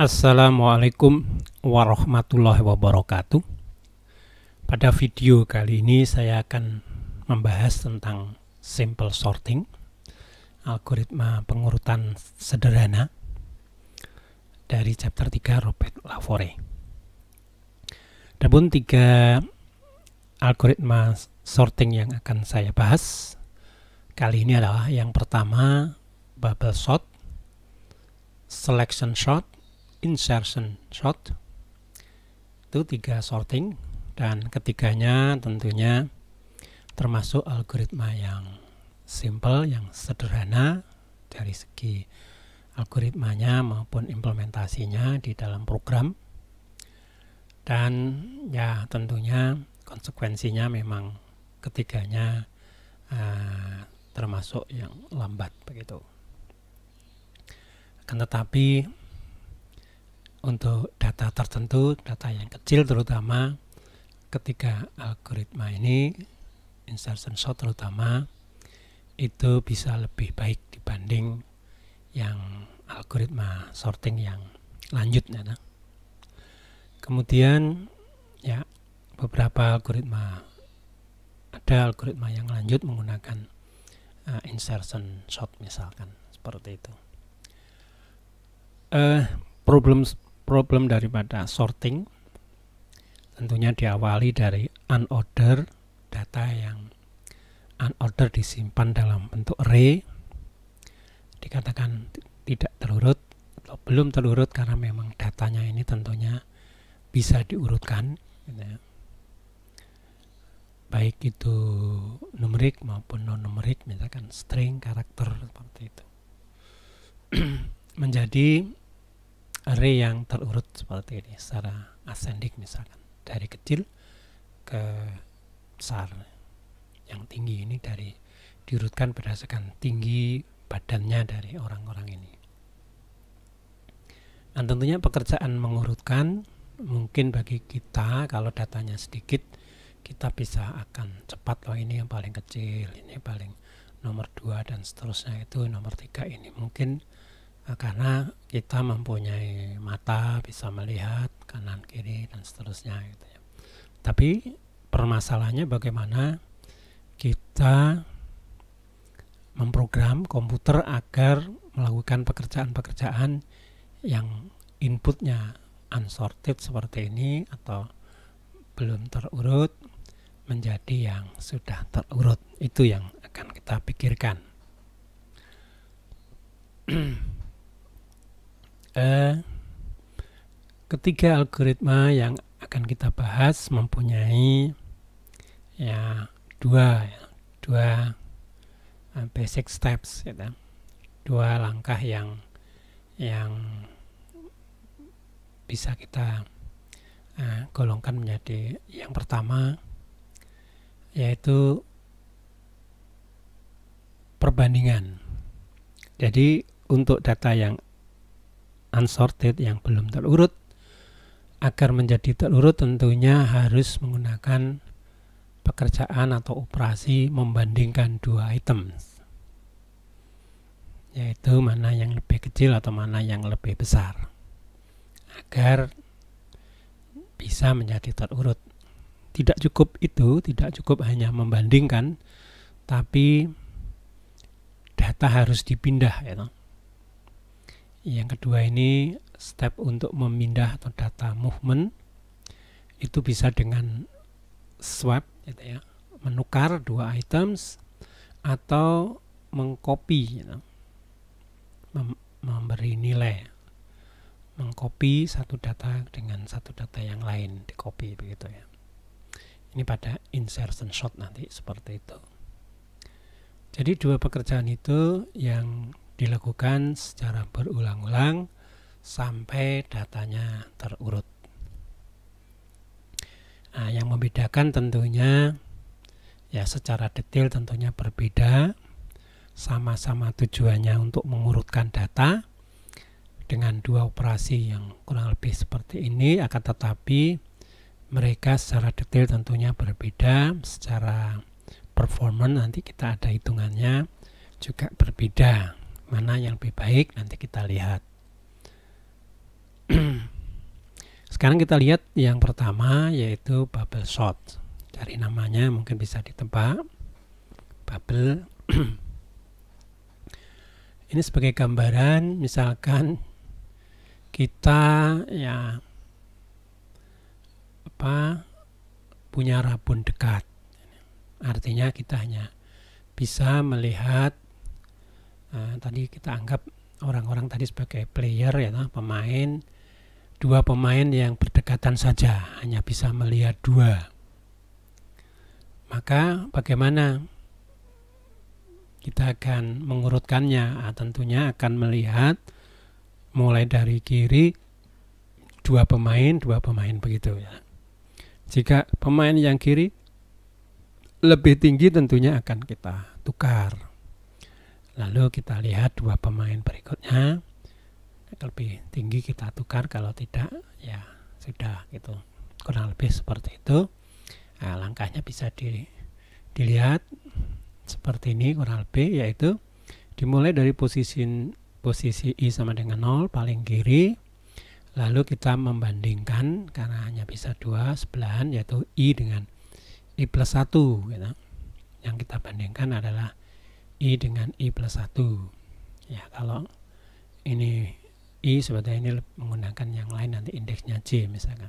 Assalamualaikum warahmatullahi wabarakatuh. Pada video kali ini saya akan membahas tentang simple sorting, algoritma pengurutan sederhana dari chapter 3 Robert Laforey. Adapun 3 algoritma sorting yang akan saya bahas kali ini adalah yang pertama bubble sort, selection sort, insertion sort. Itu 3 sorting, dan ketiganya tentunya termasuk algoritma yang simple, yang sederhana dari segi algoritmanya maupun implementasinya di dalam program. Dan ya tentunya konsekuensinya memang ketiganya termasuk yang lambat begitu. Akan tetapi untuk data tertentu, data yang kecil terutama, ketiga algoritma ini, insertion sort terutama, itu bisa lebih baik dibanding yang algoritma sorting yang lanjut. Ya. Kemudian ya beberapa algoritma, ada algoritma yang lanjut menggunakan insertion sort misalkan, seperti itu. Problem daripada sorting tentunya diawali dari unordered, data yang unordered disimpan dalam bentuk array, dikatakan tidak terurut atau belum terurut karena memang datanya ini tentunya bisa diurutkan, gitu ya. Baik itu numerik maupun non numerik, misalkan string, karakter, seperti itu. Menjadi array yang terurut seperti ini secara ascending, misalkan dari kecil ke besar. Yang tinggi ini diurutkan berdasarkan tinggi badannya dari orang-orang ini. Dan tentunya pekerjaan mengurutkan mungkin bagi kita, kalau datanya sedikit, kita bisa akan cepat, loh ini yang paling kecil, ini paling nomor 2 dan seterusnya, itu nomor 3 ini mungkin karena kita mempunyai mata, bisa melihat kanan kiri dan seterusnya, gitu ya. Tapi permasalahannya bagaimana kita memprogram komputer agar melakukan pekerjaan-pekerjaan yang inputnya unsorted seperti ini atau belum terurut menjadi yang sudah terurut. Itu yang akan kita pikirkan. Ketiga algoritma yang akan kita bahas mempunyai dua basic steps, gitu. 2 langkah yang bisa kita golongkan menjadi yang pertama, yaitu perbandingan. Jadi untuk data yang unsorted, yang belum terurut, agar menjadi terurut tentunya harus menggunakan pekerjaan atau operasi membandingkan 2 item, yaitu mana yang lebih kecil atau mana yang lebih besar, agar bisa menjadi terurut. Tidak cukup itu, tidak cukup hanya membandingkan, tapi data harus dipindah, ya. Yang kedua ini step untuk memindah atau data movement, itu bisa dengan swap, gitu ya, menukar 2 items atau mengcopy, gitu. Memberi nilai, mengcopy satu data dengan satu data yang lain, dicopy begitu ya. Ini pada insertion sort nanti seperti itu. Jadi 2 pekerjaan itu yang dilakukan secara berulang-ulang sampai datanya terurut. Nah, yang membedakan tentunya ya secara detail tentunya berbeda. Sama-sama tujuannya untuk mengurutkan data dengan 2 operasi yang kurang lebih seperti ini, akan tetapi mereka secara detail tentunya berbeda. Secara performance nanti kita ada hitungannya juga berbeda. Mana yang lebih baik nanti kita lihat. Sekarang kita lihat yang pertama, yaitu bubble shot. Dari namanya mungkin bisa ditebak, bubble. Ini sebagai gambaran, misalkan kita ya punya rabun dekat. Artinya kita hanya bisa melihat, tadi kita anggap orang-orang tadi sebagai player ya, pemain, dua pemain yang berdekatan saja, hanya bisa melihat dua. Maka bagaimana kita akan mengurutkannya? Tentunya akan melihat mulai dari kiri dua pemain begitu ya. Jika pemain yang kiri lebih tinggi tentunya akan kita tukar. Lalu kita lihat dua pemain berikutnya, lebih tinggi kita tukar, kalau tidak ya sudah gitu. Kurang lebih seperti itu. Nah, langkahnya bisa dilihat seperti ini kurang lebih, yaitu dimulai dari posisi I sama dengan 0 paling kiri, lalu kita membandingkan karena hanya bisa dua sebelahan, yaitu I dengan I plus 1 gitu. Yang kita bandingkan adalah I dengan I plus 1 ya. Kalau ini I sebetulnya ini menggunakan yang lain, nanti indeksnya J misalkan.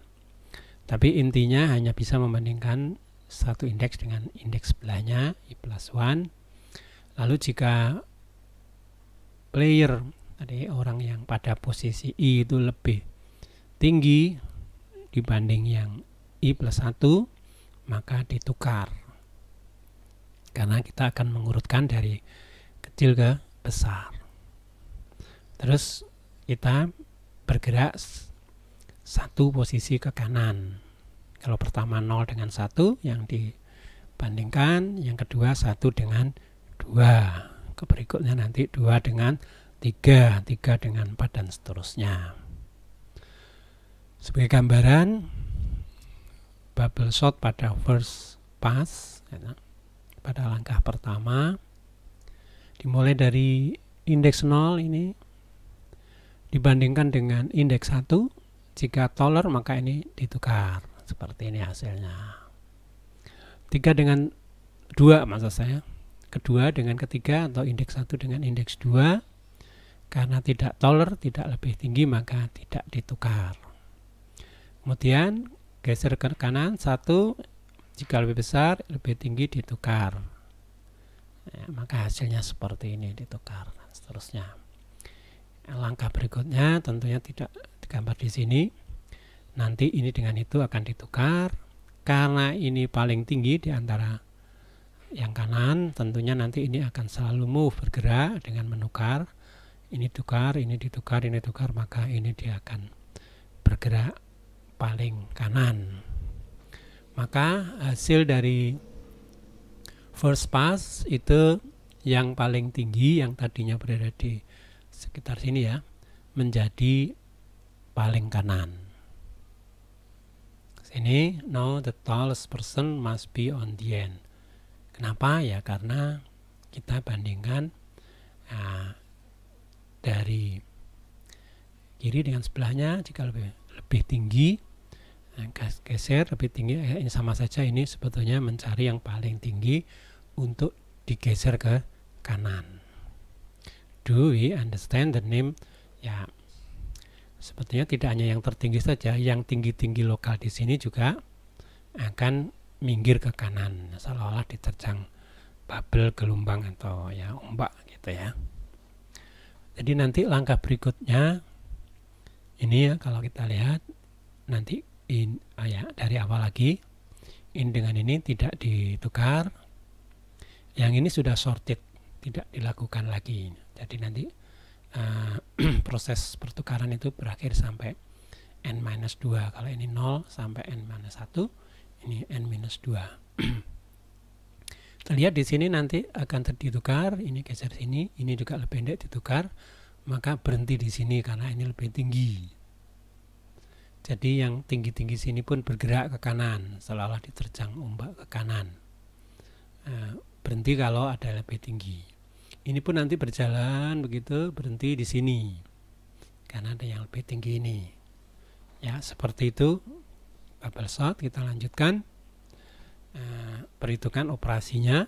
Tapi intinya hanya bisa membandingkan satu indeks dengan indeks sebelahnya I plus 1. Lalu jika player tadi, orang yang pada posisi I itu lebih tinggi dibanding yang I plus 1, maka ditukar. Karena kita akan mengurutkan dari kecil ke besar. Terus kita bergerak satu posisi ke kanan. Kalau pertama 0 dengan 1 yang dibandingkan, yang kedua 1 dengan 2, ke berikutnya nanti 2 dengan 3, 3 dengan 4 dan seterusnya. Sebagai gambaran, bubble shot pada first pass ya, pada langkah pertama dimulai dari indeks 0 ini dibandingkan dengan indeks 1. Jika taller maka ini ditukar, seperti ini hasilnya. 3 dengan 2 maksud saya, kedua dengan ketiga, atau indeks 1 dengan indeks 2, karena tidak taller, tidak lebih tinggi, maka tidak ditukar. Kemudian geser ke kanan 1, jika lebih besar, lebih tinggi, ditukar ya, maka hasilnya seperti ini, ditukar dan seterusnya. Langkah berikutnya tentunya tidak digambar di sini. Nanti ini dengan itu akan ditukar. Karena ini paling tinggi di antara yang kanan, tentunya nanti ini akan selalu move, bergerak dengan menukar. Ini tukar, ini ditukar, ini tukar, maka ini dia akan bergerak paling kanan. Maka hasil dari first pass itu yang paling tinggi, yang tadinya berada di sekitar sini ya, menjadi paling kanan. Sini, now the tallest person must be on the end. Kenapa? Ya karena kita bandingkan dari kiri dengan sebelahnya, jika lebih tinggi, geser lebih tinggi, ini sama saja, ini sebetulnya mencari yang paling tinggi untuk digeser ke kanan. Do we understand the name? Ya, sebetulnya tidak hanya yang tertinggi saja, yang tinggi-tinggi lokal di sini juga akan minggir ke kanan, seolah-olah diterjang bubble, gelombang atau ya ombak gitu ya. Jadi nanti langkah berikutnya ini ya, kalau kita lihat nanti dari awal lagi, ini dengan ini tidak ditukar, yang ini sudah sorted, tidak dilakukan lagi. Jadi nanti proses pertukaran itu berakhir sampai n-2. Kalau ini 0 sampai n-1, ini n-2. Terlihat di sini nanti akan ditukar, ini geser sini, ini juga lebih pendek ditukar, maka berhenti di sini karena ini lebih tinggi. Jadi yang tinggi-tinggi sini pun bergerak ke kanan, seolah-olah diterjang ombak ke kanan. Berhenti kalau ada lebih tinggi. Ini pun nanti berjalan begitu, berhenti di sini karena ada yang lebih tinggi ini. Ya, seperti itu bubble sort. Kita lanjutkan perhitungan operasinya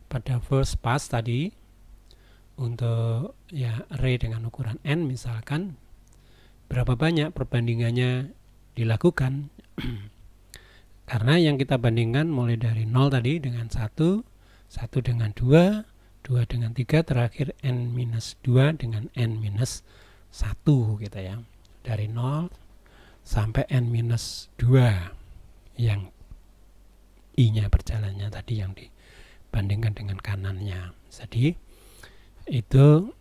pada first pass tadi. Untuk ya array dengan ukuran n, misalkan berapa banyak perbandingannya dilakukan. Karena yang kita bandingkan mulai dari 0 tadi dengan 1, 1 dengan 2, 2 dengan 3, terakhir n-2 dengan n-1 gitu ya. Dari 0 sampai n-2 yang i-nya berjalannya tadi yang dibandingkan dengan kanannya. Jadi itu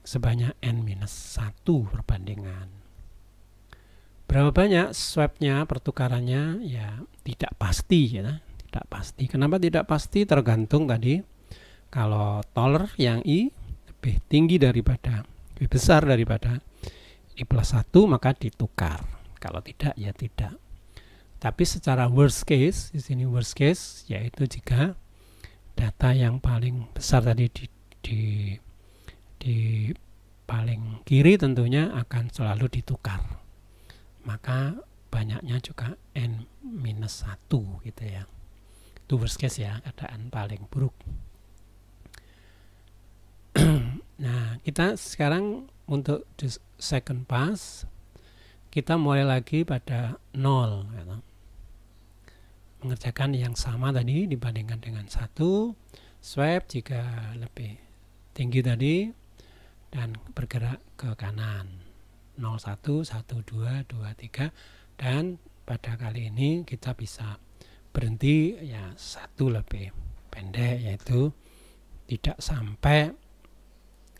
sebanyak n-1 perbandingan. Berapa banyak swapnya, pertukarannya, ya tidak pasti ya, tidak pasti. Kenapa tidak pasti? Tergantung tadi, kalau toler yang i lebih tinggi daripada, lebih besar daripada i plus 1, maka ditukar. Kalau tidak, ya tidak. Tapi secara worst case, di sini worst case, yaitu jika data yang paling besar tadi di paling kiri tentunya akan selalu ditukar. Maka banyaknya juga n-1 gitu ya. Itu worst case ya, keadaan paling buruk. Nah, kita sekarang untuk the second pass, kita mulai lagi pada 0 gitu. Mengerjakan yang sama tadi dibandingkan dengan 1, swap jika lebih tinggi tadi dan bergerak ke kanan. 01, 12, 23, dan pada kali ini kita bisa berhenti ya 1 lebih pendek, yaitu tidak sampai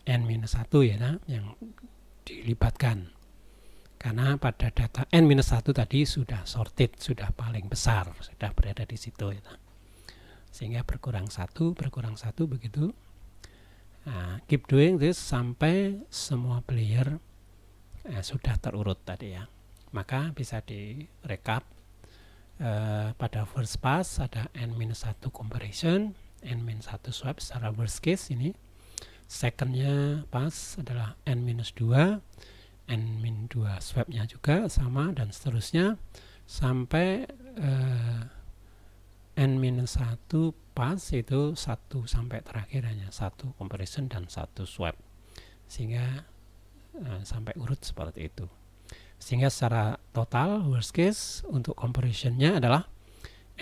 n-1 ya yang dilibatkan. Karena pada data n-1 tadi sudah sorted, sudah paling besar, sudah berada di situ ya. Sehingga berkurang 1 begitu. Nah, keep doing this sampai semua player sudah terurut tadi ya. Maka bisa direkap pada first pass ada n-1 comparison, n-1 swap secara worst case ini. Secondnya pass adalah n-2, n-2 swapnya juga sama, dan seterusnya sampai n-1 pass itu 1 sampai terakhir hanya 1 comparison dan 1 swap, sehingga sampai urut seperti itu. Sehingga secara total worst case untuk comparisonnya adalah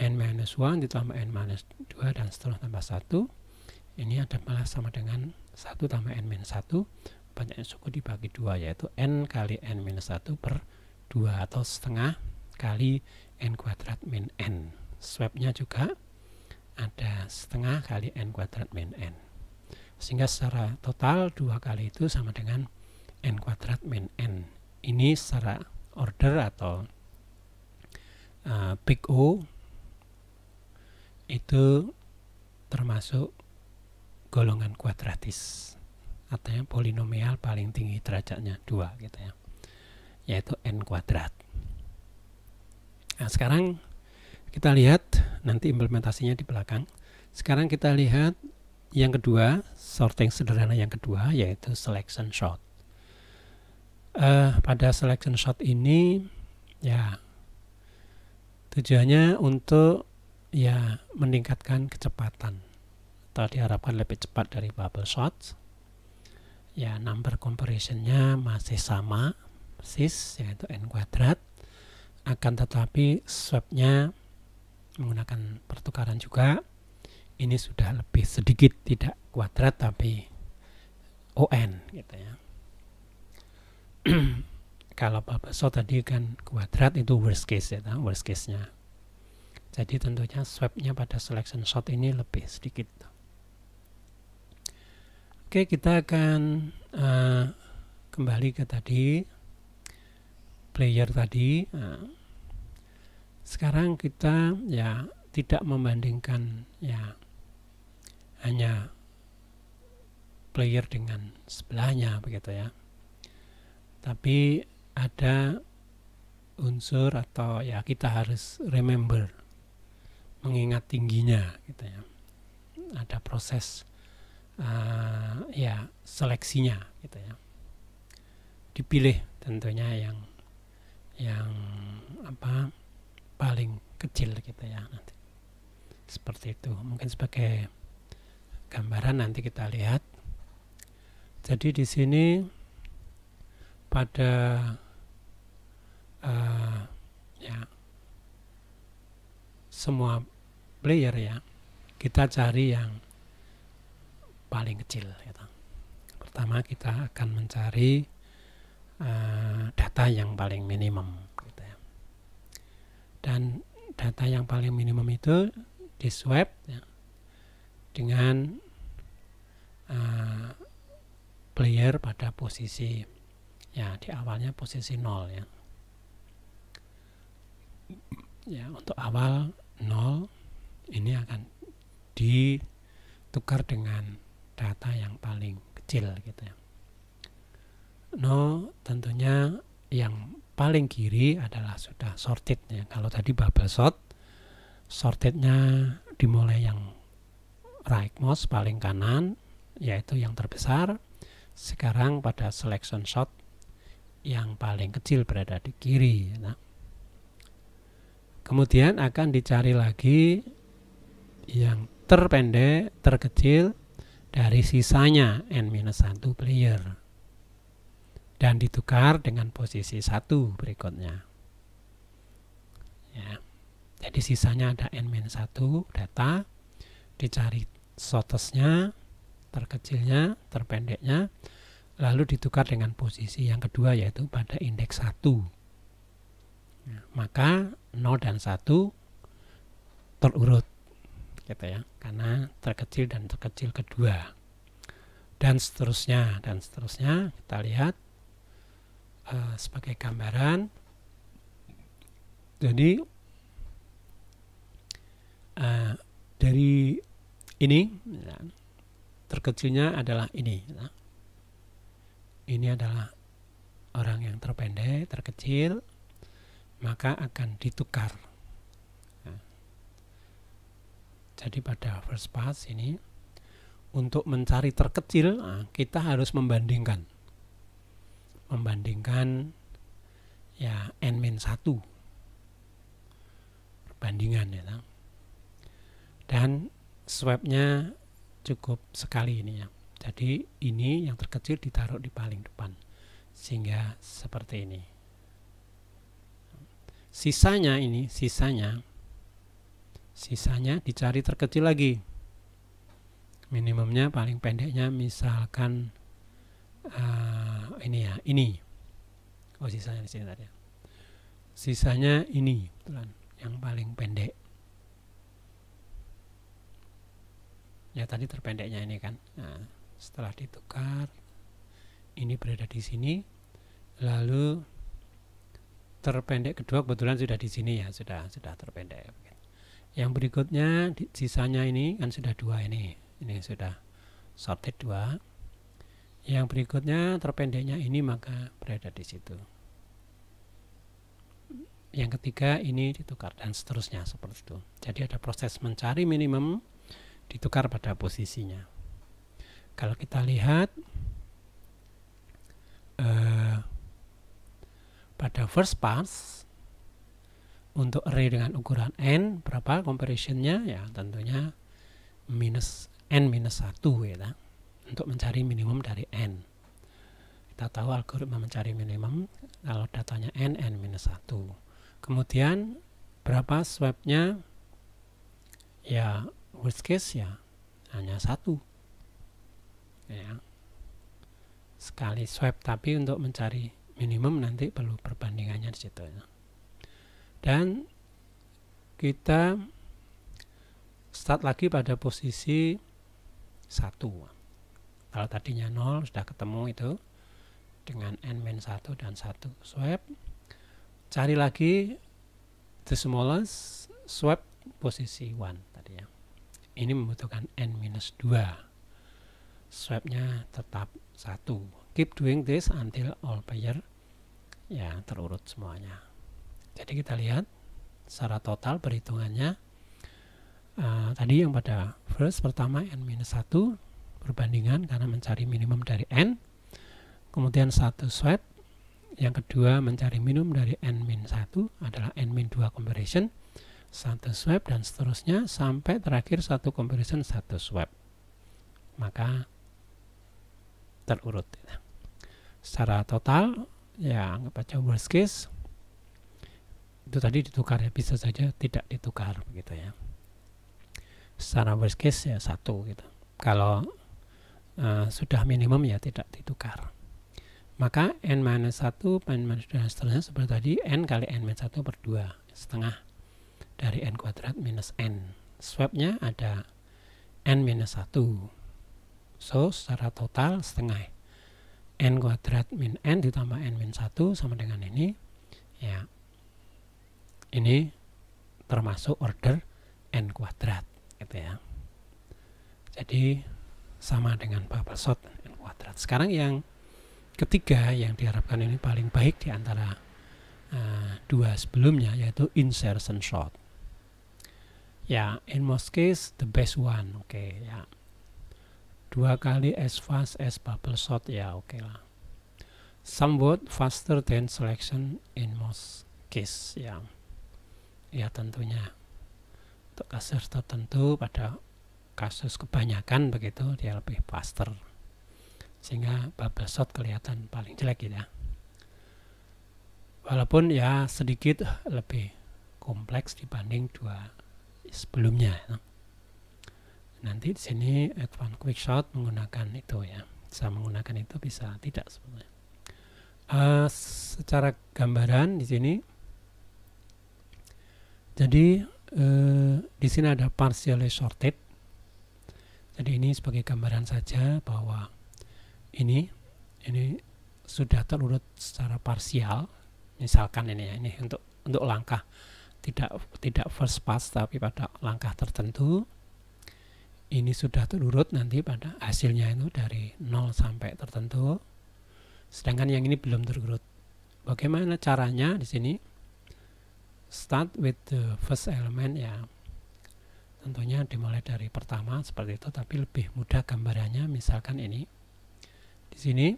n-1 ditambah n-2 dan seterusnya tambah 1. Ini adalah sama dengan 1 tambah n-1, banyaknya suku dibagi 2, yaitu n kali n-1 per 2 atau setengah kali n kuadrat min n. Swapnya juga ada setengah kali n kuadrat min n. Sehingga secara total 2 kali itu sama dengan n kuadrat min n. Ini secara order atau big O itu termasuk golongan kuadratis, artinya polinomial paling tinggi derajatnya 2 gitu ya, yaitu n kuadrat. Nah, sekarang kita lihat nanti implementasinya di belakang. Sekarang kita lihat yang kedua, sorting sederhana yang kedua, yaitu selection sort. Pada selection sort ini ya tujuannya untuk ya meningkatkan kecepatan, atau diharapkan lebih cepat dari bubble sort. Ya, number comparisonnya masih sama persis, yaitu n kuadrat, akan tetapi swapnya menggunakan pertukaran juga. Ini sudah lebih sedikit, tidak kuadrat tapi on gitu ya. Kalau bubble sort tadi kan kuadrat, itu worst case ya, worst case-nya. Jadi tentunya swapnya pada selection sort ini lebih sedikit. Oke, kita akan kembali ke tadi player tadi. Sekarang kita ya tidak membandingkan ya hanya player dengan sebelahnya begitu ya, tapi ada unsur atau ya kita harus remember, mengingat tingginya gitu ya. Ada proses ya seleksinya gitu ya. Dipilih tentunya yang yang paling kecil gitu ya nanti. Seperti itu. Mungkin sebagai gambaran nanti kita lihat. Jadi di sini pada semua player ya, kita cari yang paling kecil gitu. Pertama kita akan mencari data yang paling minimum gitu ya. Dan data yang paling minimum itu di swap ya, dengan player pada posisi ya di awalnya posisi 0 ya. Ya, untuk awal 0 ini akan ditukar dengan data yang paling kecil gitu ya. 0 tentunya yang paling kiri adalah sudah sorted ya. Kalau tadi bubble sort, sortednya dimulai yang rightmost paling kanan, yaitu yang terbesar. Sekarang pada selection sort yang paling kecil berada di kiri. Nah, kemudian akan dicari lagi yang terpendek, terkecil dari sisanya n-1 player. Dan ditukar dengan posisi 1 berikutnya. Ya. Jadi sisanya ada n-1 data, dicari shortestnya, terkecilnya, terpendeknya, lalu ditukar dengan posisi yang kedua yaitu pada indeks 1. Nah, maka 0 dan 1 terurut gitu ya, karena terkecil dan terkecil kedua. Dan seterusnya kita lihat sebagai gambaran. Jadi dari ini ya, terkecilnya adalah ini ya. Ini adalah orang yang terpendek, terkecil, maka akan ditukar. Nah, jadi pada first pass ini untuk mencari terkecil, kita harus membandingkan ya n-1 perbandingan ya. Dan swabnya cukup sekali ini ya. Jadi ini yang terkecil ditaruh di paling depan sehingga seperti ini. Sisanya dicari terkecil lagi. Minimumnya paling pendeknya misalkan ini. Oh, sisanya di sini tadi. Sisanya ini, betulan, yang paling pendek. Ya tadi terpendeknya ini kan. Nah, setelah ditukar, ini berada di sini. Lalu terpendek kedua kebetulan sudah di sini ya, sudah terpendek. Yang berikutnya sisanya ini kan sudah 2 ini sudah sorted 2. Yang berikutnya terpendeknya ini maka berada di situ. Yang ketiga ini ditukar dan seterusnya seperti itu. Jadi ada proses mencari minimum ditukar pada posisinya. Kalau kita lihat pada first pass untuk array dengan ukuran n berapa comparisonnya ya tentunya n-1 ya, untuk mencari minimum dari n. Kita tahu algoritma mencari minimum kalau datanya n-1. Kemudian berapa swabnya ya, worst case ya hanya 1 ya, sekali swab, tapi untuk mencari minimum nanti perlu perbandingannya di situ ya. Dan kita start lagi pada posisi 1. Kalau tadinya 0 sudah ketemu itu dengan n-1 dan 1 swab, cari lagi the smallest swab posisi 1 tadi ya. Ini membutuhkan n-2. Swabnya tetap 1. Keep doing this until all pair ya terurut semuanya. Jadi kita lihat secara total perhitungannya. Tadi yang pada first pertama n-1 perbandingan karena mencari minimum dari n. Kemudian 1 swab Yang kedua, mencari minimum dari n-1 adalah n-2 comparison, satu swap, dan seterusnya sampai terakhir satu comparison, satu swap. Maka terurut. Secara total, ya anggap aja worst case, itu tadi ditukar ya, bisa saja tidak ditukar begitu ya. Secara worst case ya 1 gitu. Kalau sudah minimum ya tidak ditukar. Maka n-1, n-2 dan seterusnya seperti tadi, n kali n-1 per 2, setengah dari n kuadrat minus n. Swapnya ada n-1. So, secara total setengah n kuadrat min n ditambah n-1 sama dengan ini. Ya, ini termasuk order n kuadrat gitu ya. Jadi sama dengan bubble sort n kuadrat. Sekarang yang ketiga yang diharapkan ini paling baik di antara dua sebelumnya, yaitu insertion short. Ya, in most case the best one. Oke, ya. 2 kali as fast as bubble sort, ya oke lah. Somewhat faster than selection in most case, ya. Ya tentunya untuk kasus tertentu, pada kasus kebanyakan begitu dia lebih faster, sehingga bubble sort kelihatan paling jelek gitu ya. Walaupun ya sedikit lebih kompleks dibanding dua sebelumnya. Nanti di sini advanced quick shot menggunakan itu ya, bisa menggunakan itu, bisa tidak sebenarnya. Secara gambaran di sini, jadi di sini ada partially shorted. Jadi ini sebagai gambaran saja bahwa ini sudah terurut secara parsial. Misalkan ini ya, ini untuk langkah tidak first pass tapi pada langkah tertentu, ini sudah terurut nanti pada hasilnya itu dari 0 sampai tertentu, sedangkan yang ini belum terurut. Bagaimana caranya di sini? Start with the first element, ya tentunya dimulai dari pertama seperti itu, tapi lebih mudah gambarannya. Misalkan ini di sini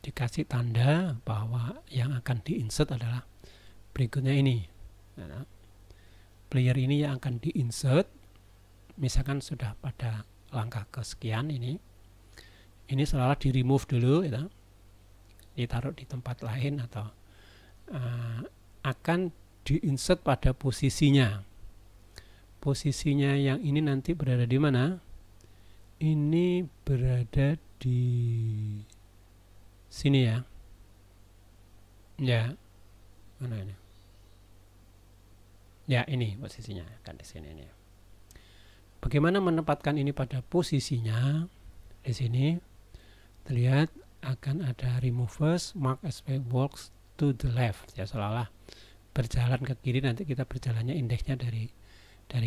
dikasih tanda bahwa yang akan diinsert adalah berikutnya ini. Nah, player ini yang akan diinsert, misalkan sudah pada langkah kesekian, ini seolah di remove dulu ya, ditaruh di tempat lain atau akan diinsert pada posisinya yang ini nanti berada di mana? Ini berada di sini ya. Ya, mana ini? Ya, ini posisinya kan di sini ini. Bagaimana menempatkan ini pada posisinya? Di sini terlihat akan ada remove first, mark as walks to the left, ya seolah-olah berjalan ke kiri. Nanti kita berjalannya indeksnya dari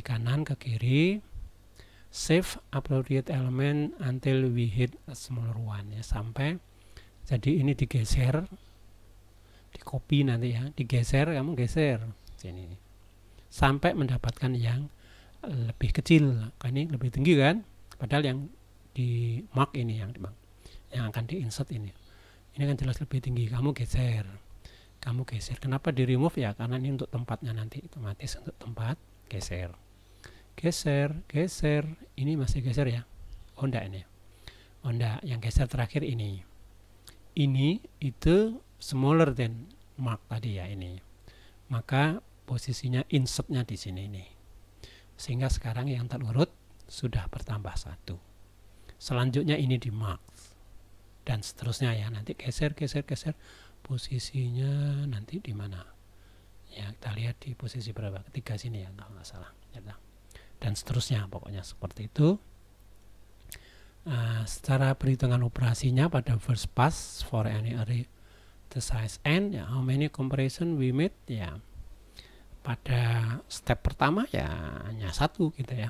kanan ke kiri. Save appropriate element until we hit a smaller one, ya, sampai jadi ini digeser, di copy nanti ya, digeser, kamu geser sini sampai mendapatkan yang lebih kecil. Ini lebih tinggi kan, padahal yang di mark ini yang akan diinsert ini kan jelas lebih tinggi. Kamu geser. Kenapa di remove? Ya karena ini untuk tempatnya nanti, otomatis untuk tempat geser. Ini masih geser ya. Oh enggak, ini oh enggak, yang geser terakhir ini itu smaller than mark tadi ya, ini maka posisinya insertnya di sini ini, sehingga sekarang yang terurut sudah bertambah 1. Selanjutnya ini di mark dan seterusnya ya, nanti geser posisinya nanti di mana ya, kita lihat di posisi berapa, ketiga sini ya kalau nggak salah ya, dan seterusnya, pokoknya seperti itu. Secara perhitungan operasinya pada first pass for any array the size n, ya how many comparison we made, ya pada step pertama ya hanya 1 gitu ya,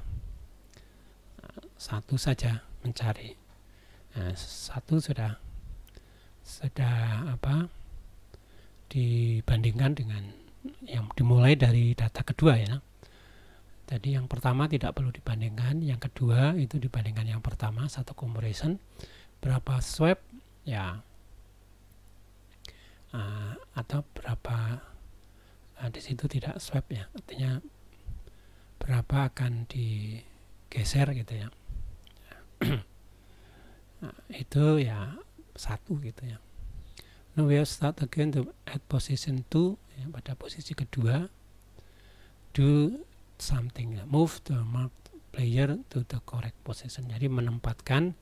1 saja mencari. 1 sudah apa dibandingkan dengan yang dimulai dari data kedua ya. Jadi yang pertama tidak perlu dibandingkan, yang kedua itu dibandingkan yang pertama, 1 comparison. Berapa swap? Ya atau berapa di situ tidak swap ya, artinya berapa akan digeser gitu ya. Nah, itu ya 1 gitu ya. Now we start again to at position 2 ya, pada posisi kedua. Do something ya, move the marked player to the correct position. Jadi menempatkan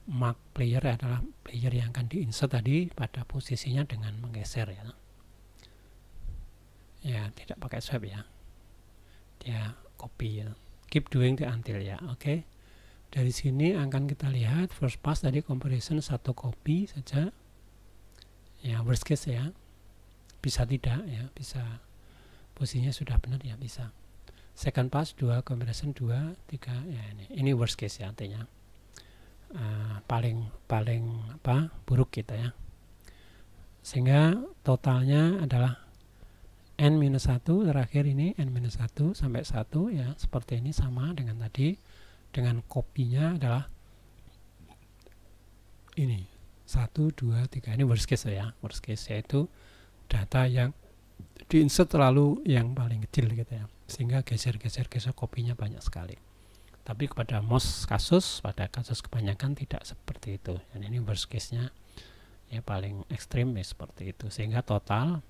mark player adalah player yang akan diinsert tadi pada posisinya dengan menggeser ya. Ya, tidak pakai swap ya. Dia copy ya. Keep doing the until ya. Oke. Dari sini akan kita lihat first pass tadi comparison 1 copy saja. Ya, worst case ya. Bisa tidak ya, bisa posisinya sudah benar ya, bisa. Second pass 2 comparison 2 3 ya, ini worst case ya, artinya paling buruk kita ya. Sehingga totalnya adalah n-1 terakhir ini, n-1 sampai 1 ya, seperti ini sama dengan tadi, dengan kopinya adalah ini 1 2 3, ini worst case ya. Worst case yaitu data yang diinsert terlalu yang paling kecil gitu ya, sehingga geser kopinya banyak sekali. Tapi pada most kasus, pada kasus kebanyakan tidak seperti itu. Dan ini worst case-nya ya, paling ekstrim ya seperti itu, sehingga total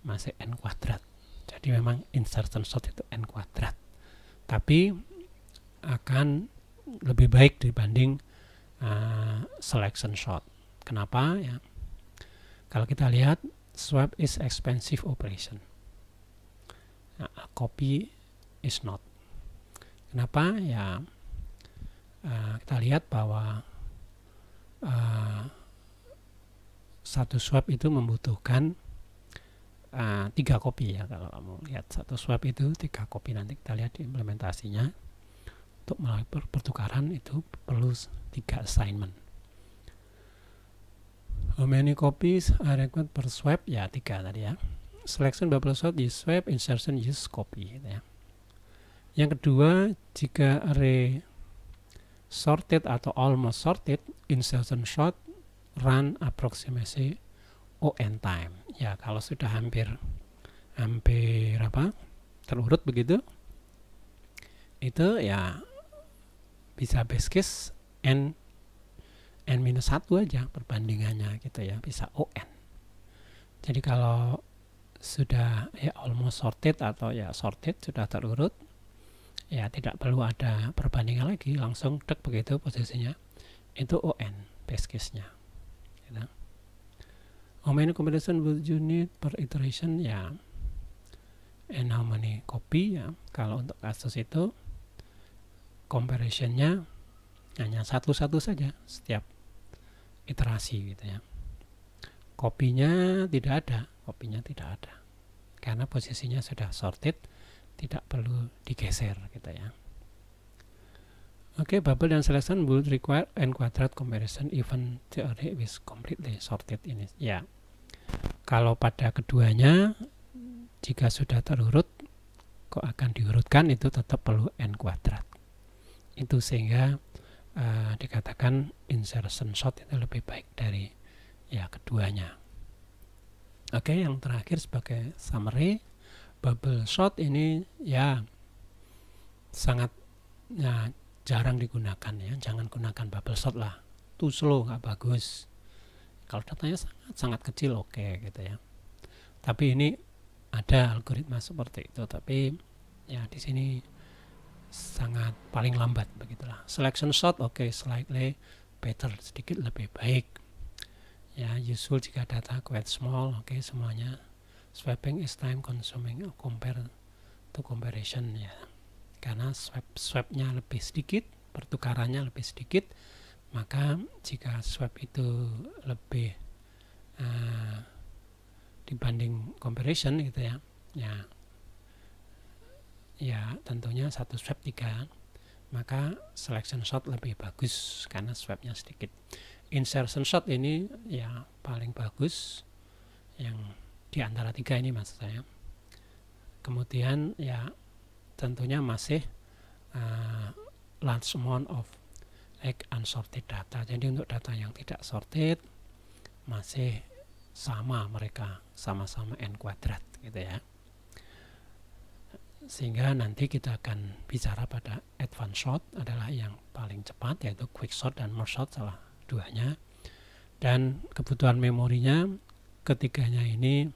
masih n kuadrat. Jadi memang insertion shot itu n kuadrat, tapi akan lebih baik dibanding selection shot. Kenapa ya? Kalau kita lihat, swap is expensive operation, copy is not. Kenapa ya? Kita lihat bahwa satu swap itu membutuhkan 3 copy ya. Kalau kamu lihat satu swap itu 3 copy, nanti kita lihat di implementasinya. Untuk melakukan pertukaran itu perlu 3 assignment. How many copies are required per swap? Ya 3 tadi ya. Selection bubble sort use swap, insertion use copy gitu ya. Yang kedua, jika array sorted atau almost sorted, insertion sort run approximately on time. Ya, kalau sudah hampir terurut begitu, itu ya bisa base case n-1 aja perbandingannya gitu ya, bisa on. Jadi kalau sudah ya almost sorted atau ya sorted sudah terurut, ya tidak perlu ada perbandingan lagi, langsung tek begitu posisinya, itu on base case-nya gitu. How many comparison would you need per iteration? Ya, and how many copy ya. Kalau untuk kasus itu comparison-nya hanya satu-satu saja setiap iterasi gitu ya. Kopinya tidak ada, karena posisinya sudah sorted, tidak perlu digeser gitu ya. Oke, bubble dan selection will require n quadrat comparison even the array is completely sorted ini. Ya, kalau pada keduanya jika sudah terurut kok akan diurutkan, itu tetap perlu n kuadrat. Itu sehingga dikatakan insertion sort itu lebih baik dari ya keduanya. Oke, yang terakhir sebagai summary, bubble sort ini ya sangat ya, jarang digunakan ya. Jangan gunakan bubble sort lah, too slow, nggak bagus. Kalau datanya sangat kecil oke gitu ya. Tapi ini ada algoritma seperti itu, tapi ya di sini sangat paling lambat begitulah. Selection sort slightly better, sedikit lebih baik ya. Usual jika data quite small, semuanya. Swapping is time consuming compare to comparison ya, karena swapnya lebih sedikit, pertukarannya lebih sedikit, maka jika swap itu lebih dibanding comparison gitu ya, ya tentunya satu swap 3, maka selection sort lebih bagus karena swapnya sedikit. Insertion sort ini ya paling bagus yang di antara 3 ini maksud saya. Kemudian ya tentunya masih large amount of unsorted data. Jadi untuk data yang tidak sorted masih sama mereka, sama-sama n kuadrat gitu ya. Sehingga nanti kita akan bicara pada advanced sort adalah yang paling cepat, yaitu quick sort dan merge sort, salah duanya. Dan kebutuhan memorinya ketiganya ini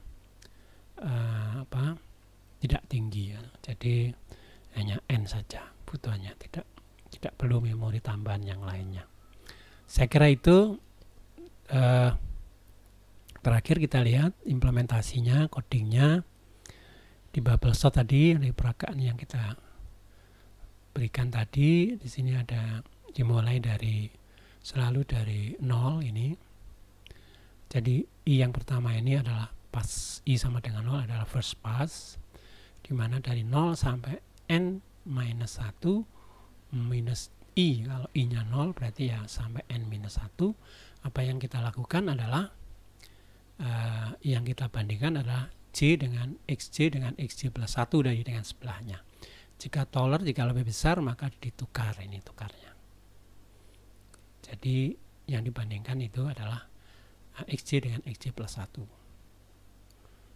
tidak tinggi ya. Jadi hanya n saja kebutuhannya, tidak perlu memori tambahan yang lainnya. Saya kira itu. Terakhir kita lihat implementasinya, codingnya di bubble sort tadi, di peragaan yang kita berikan tadi. Di sini ada dimulai selalu dari 0 ini. Jadi i yang pertama ini adalah pas i sama dengan 0 adalah first pass, di mana dari 0 sampai n minus 1 minus i. Kalau i-nya 0 berarti ya sampai n minus 1. Apa yang kita lakukan adalah yang kita bandingkan adalah J dengan XJ dengan XJ plus 1 dari dengan sebelahnya. Jika taller, jika lebih besar, maka ditukar, ini tukarnya. Jadi yang dibandingkan itu adalah XJ dengan XJ plus 1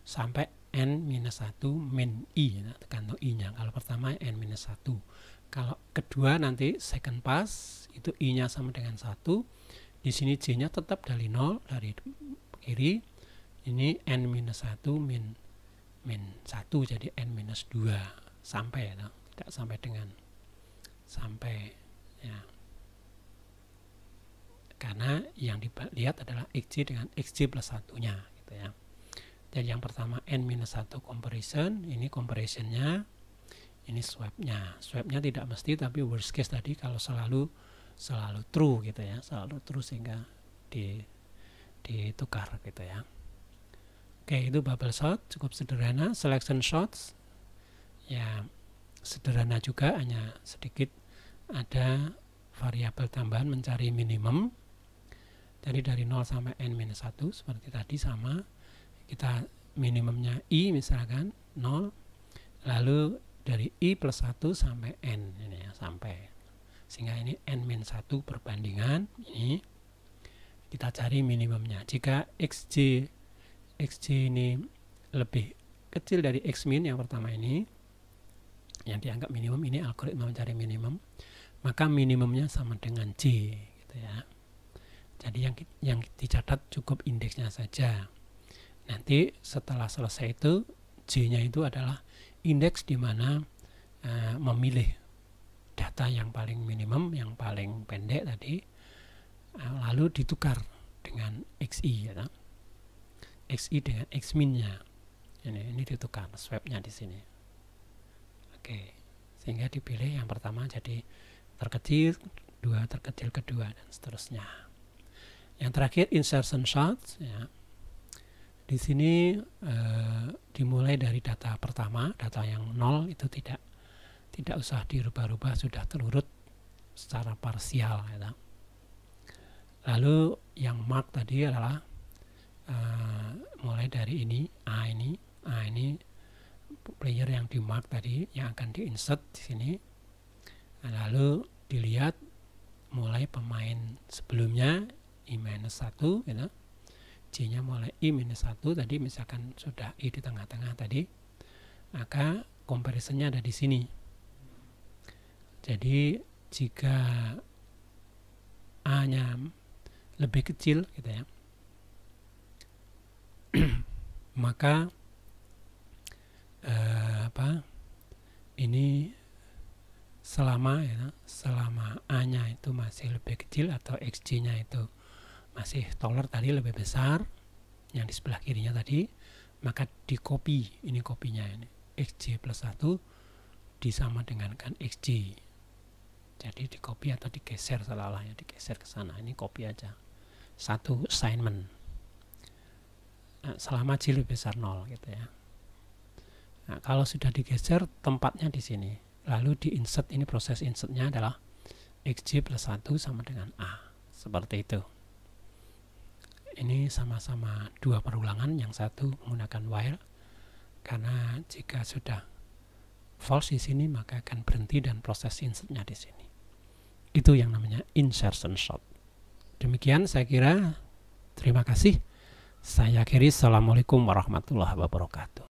sampai n minus 1 min i, tergantung i-nya. Kalau pertama n minus 1, kalau kedua nanti second pass itu i-nya sama dengan 1. Di sini j-nya tetap dari 0 dari kiri. Ini n minus 1 min 1, jadi n minus 2 sampai ya, tidak sampai dengan sampai ya. Karena yang dilihat adalah xj dengan xj plus 1-nya gitu ya. Jadi yang pertama n minus 1 comparison, ini comparisonnya, ini swap-nya. Swap-nya tidak mesti, tapi worst case tadi kalau selalu true gitu ya, selalu true sehingga ditukar gitu ya. Oke, itu bubble sort cukup sederhana. Selection sorts ya sederhana juga, hanya sedikit ada variabel tambahan mencari minimum. Jadi dari 0 sampai n minus 1 seperti tadi sama. Kita minimumnya i misalkan 0, lalu dari i plus 1 sampai n ini ya, sampai. Sehingga ini n min 1 perbandingan ini kita cari minimumnya. Jika xj ini lebih kecil dari x min yang pertama ini, yang dianggap minimum, ini algoritma mencari minimum, maka minimumnya sama dengan j gitu ya. Jadi yang dicatat cukup indeksnya saja. Nanti setelah selesai itu j-nya itu adalah indeks di mana memilih data yang paling minimum, yang paling pendek tadi, lalu ditukar dengan xi ya. XI dengan X min-nya. Ini ditukar swap-nya di sini. Oke. Sehingga dipilih yang pertama jadi terkecil, terkecil kedua, dan seterusnya. Yang terakhir insertion sorts ya. Di sini dimulai dari data pertama, data yang 0 itu tidak usah dirubah-rubah, sudah terurut secara parsial ya. Lalu yang mark tadi adalah mulai dari ini A ini player yang di mark tadi yang akan di insert di sini. Nah, lalu dilihat mulai pemain sebelumnya I-1 gitu. J-nya mulai I-1 tadi, misalkan sudah I di tengah-tengah tadi, maka comparisonnya ada di sini. Jadi jika A-nya lebih kecil gitu ya, maka ini selama A-nya itu masih lebih kecil atau XJ-nya itu masih taller tadi, lebih besar yang di sebelah kirinya tadi, maka di copy, ini kopinya ini XJ plus 1 disama dengankan XJ. Jadi di copy atau digeser, seolah-olahnya digeser ke sana, ini copy aja. Satu assignment. Selama J lebih besar 0 gitu ya. Nah, kalau sudah digeser tempatnya di sini, lalu di insert, ini proses insertnya adalah XJ plus 1 sama dengan A, seperti itu. Ini sama-sama dua perulangan, yang satu menggunakan while, karena jika sudah false di sini maka akan berhenti dan proses insertnya di sini. Itu yang namanya insertion sort. Demikian saya kira, terima kasih. Saya akhiri, assalamualaikum warahmatullahi wabarakatuh.